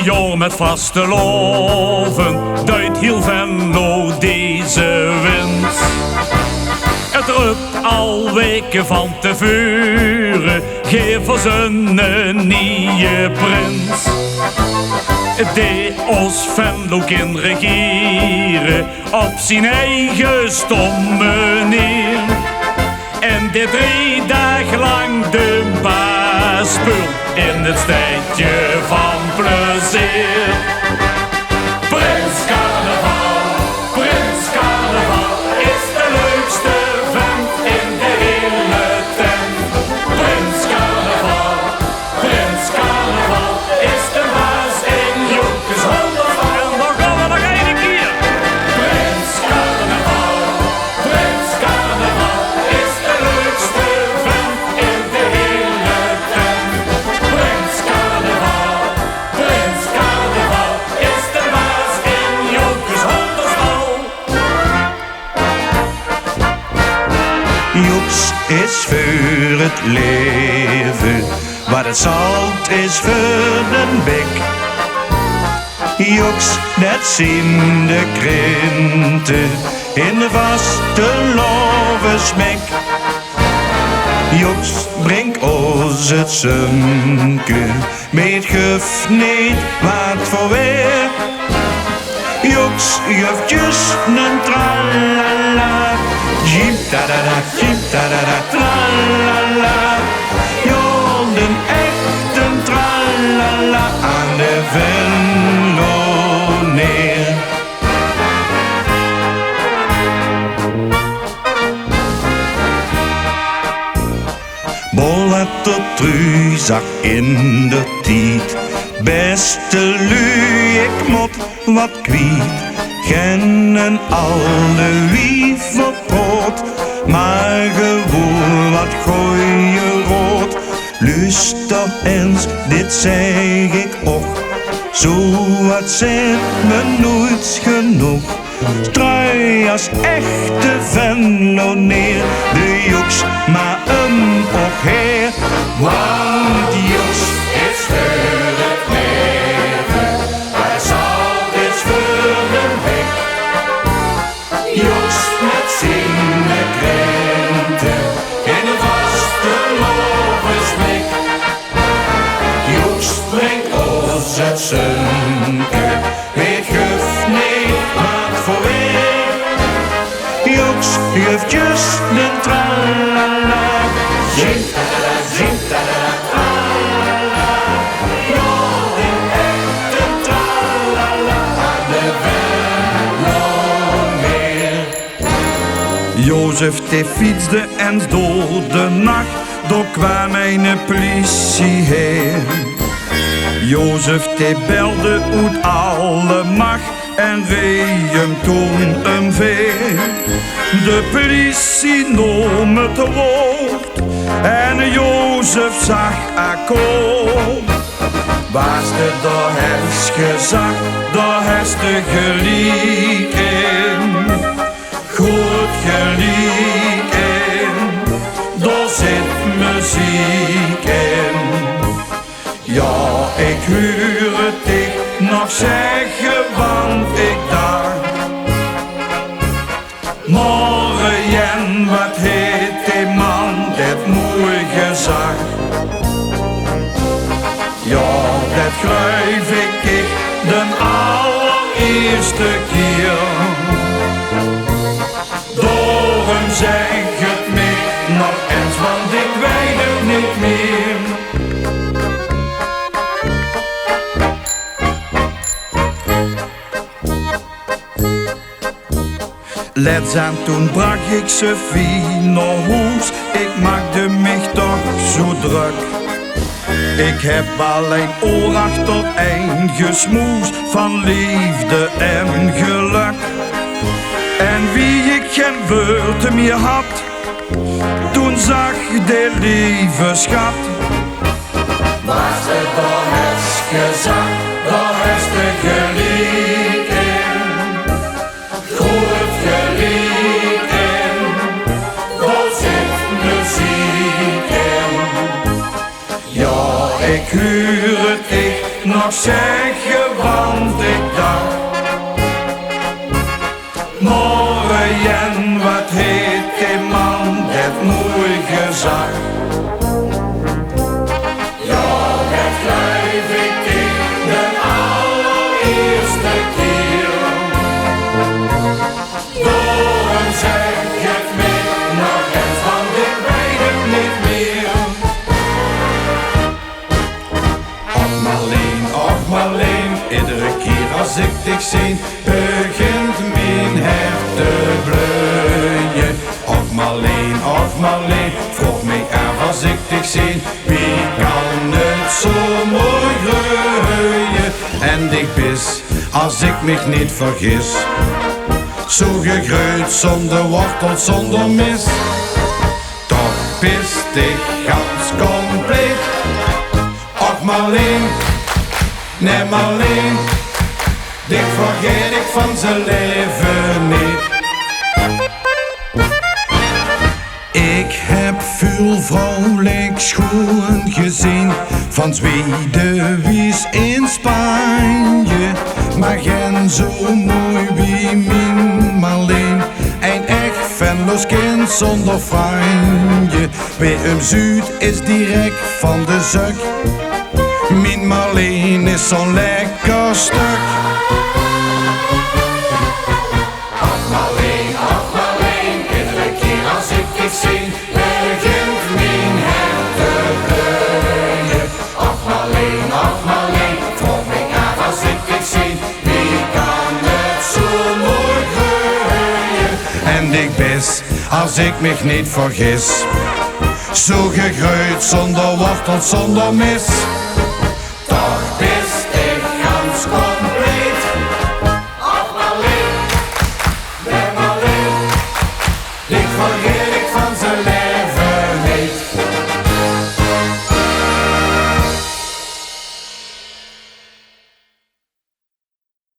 jaar met vaste loven duidt heel Venlo deze wind. Het roept al weken van tevoren, geef ons een nieuwe prins. Die ons Venlo kan regeren op zijn eigen stomme neer. En dit 3 dagen lang de baas speelt in het stadje van plezier. Prins Carnaval is de leukste vent in de hele tent. Prins Carnaval is de baas in Joekes Honderval. En dan gaan we nog 1 keer. Prins Carnaval is de leukste vent in de hele tent. Prins Carnaval is de baas in Joekes Honderval. Joeks is voor het leven, wat het zout is voor den bek. Joeks, dat zien de krinten in de vaste lovensmek. Joeks brengt ons het sunken, met guf niet wat voor weer. Joeks geeft just een tralala, jeep tadada, tralala. Joh, een echte tralala aan de Venlo neer. Bol had tot truzak in de tijd. Beste lui, ik mot wat kwiet. Kennen alle wie verpoot, maar gewoon wat gooien rood. Luister eens, dit zeg ik ook. Zo wat zegt me nooit genoeg. Strui als echte Venlo neer, de Joeks maar ook heer. Want Joeks is voor het leven, maar het zout is voor de weg. Joeks met zingen krenten in een vaste lovensmek. Joeks brengt ons het sunken, weet guf niet wat voor weer. Joeks geeft just een tralala, zing tadada, tralala. Joh, een echte tralala aan de Venlo neer. Jozef die fietste en door de nacht, door kwam een politieheer. Jozef die belde uit alle macht en reed hem toen een veer. De politie nam het woord en Jozef zag akkoord. Was de daar has gezag, daar has de gelijk in. Goed gelijk in, daar zit muziek in. Ja, ik huur het ik nog zeggen, want ik dacht. Morgen, wat heet die man, dat mooi gezag. Ja, dat geloof ik de allereerste keer. Daarom zeg het me nog eens, want ik weet het niet meer. Let's aan, toen brak ik Sophie naar huis. Ik maakte mich toch zo druk. Ik heb alleen oor achter een gesmoes van liefde en geluk. En wie ik geen woorden meer had, toen zag de lieve schat. Was het door het gezag, door het de gelijk in. Goed gelijk in, daar zit muziek in. Ja, ik huur het ik nog zeggen. het mooi gezag. Ja, het glijf ik in de allereerste keer. Daarom zeg je het mij nog eens, want ik weet het niet meer. Och Marleen, iedere keer als ik dich zie, begint mijn hart te bloeien. Och Marleen, vroeg mij af als ik dich zie, wie kan het zo mooi groeien? En ik bis, als ik mich niet vergis, zo gegroeid zonder wortel, zonder mis. Toch bist ik ganz compleet. Och Marleen, nee Marleen, dit vergeet ik van zijn leven niet. Ik heb veel vrouwelijk schoon gezien, van Zweden wies in Spanje, maar geen zo mooi wie mijn Marleen. Een echt venloos kind zonder franje, bij Zuid is direct van de zak. Mijn Marleen is zo'n lekker stuk. Ach Marleen, iedere keer als ik dit zie, begint mijn hart te bloeien. Ach Marleen, vroeg mij af als ik dit zie, wie kan het zo mooi groeien? En ik bis, als ik mich niet vergis, zo gegroeid zonder wortel, zonder mis. Toch bist ik ganz compleet. Ach Marleen, nee Marleen, ik vergeet